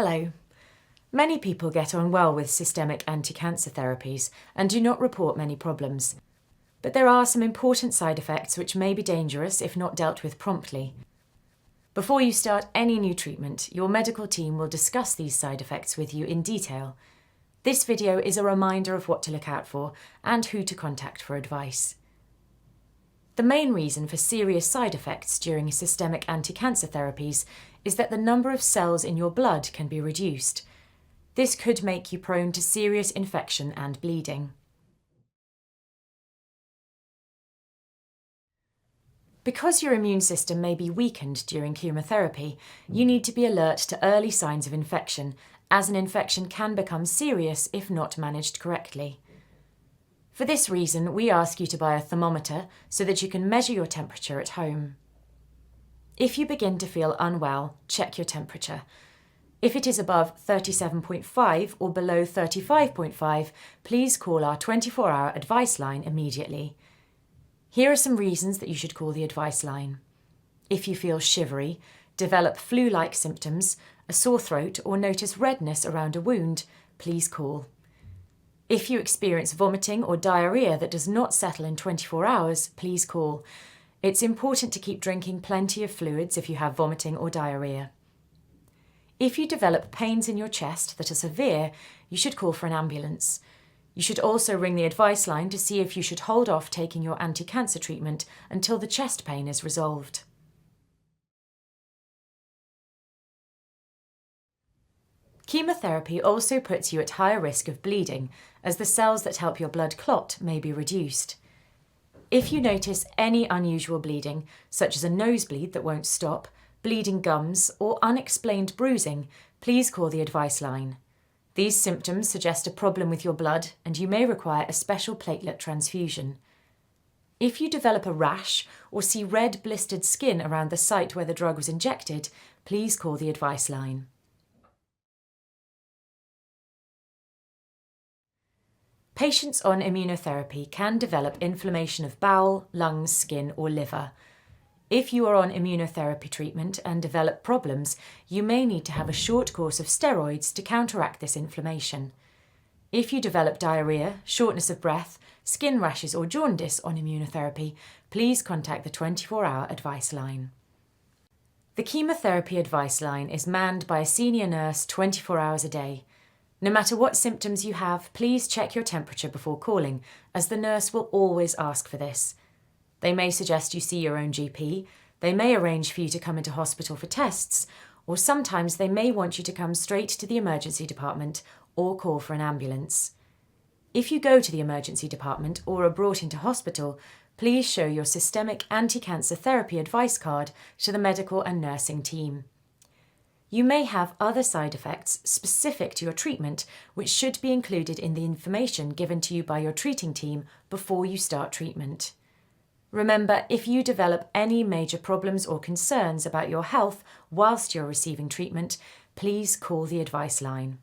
Hello. Many people get on well with systemic anti-cancer therapies and do not report many problems. But there are some important side effects which may be dangerous if not dealt with promptly. Before you start any new treatment, your medical team will discuss these side effects with you in detail. This video is a reminder of what to look out for and who to contact for advice. The main reason for serious side effects during systemic anti-cancer therapies is that the number of cells in your blood can be reduced. This could make you prone to serious infection and bleeding. Because your immune system may be weakened during chemotherapy, you need to be alert to early signs of infection, as an infection can become serious if not managed correctly. For this reason, we ask you to buy a thermometer so that you can measure your temperature at home. If you begin to feel unwell, check your temperature. If it is above 37.5 or below 35.5, please call our 24-hour advice line immediately. Here are some reasons that you should call the advice line. If you feel shivery, develop flu-like symptoms, a sore throat, or notice redness around a wound, please call. If you experience vomiting or diarrhea that does not settle in 24 hours, please call. It's important to keep drinking plenty of fluids if you have vomiting or diarrhea. If you develop pains in your chest that are severe, you should call for an ambulance. You should also ring the advice line to see if you should hold off taking your anti-cancer treatment until the chest pain is resolved. Chemotherapy also puts you at higher risk of bleeding, as the cells that help your blood clot may be reduced. If you notice any unusual bleeding, such as a nosebleed that won't stop, bleeding gums, or unexplained bruising, please call the advice line. These symptoms suggest a problem with your blood, and you may require a special platelet transfusion. If you develop a rash or see red blistered skin around the site where the drug was injected, please call the advice line. Patients on immunotherapy can develop inflammation of bowel, lungs, skin, or liver. If you are on immunotherapy treatment and develop problems, you may need to have a short course of steroids to counteract this inflammation. If you develop diarrhea, shortness of breath, skin rashes, or jaundice on immunotherapy, please contact the 24-hour advice line. The chemotherapy advice line is manned by a senior nurse 24 hours a day. No matter what symptoms you have, please check your temperature before calling, as the nurse will always ask for this. They may suggest you see your own GP, they may arrange for you to come into hospital for tests, or sometimes they may want you to come straight to the emergency department or call for an ambulance. If you go to the emergency department or are brought into hospital, please show your systemic anti-cancer therapy advice card to the medical and nursing team. You may have other side effects specific to your treatment, which should be included in the information given to you by your treating team before you start treatment. Remember, if you develop any major problems or concerns about your health whilst you're receiving treatment, please call the advice line.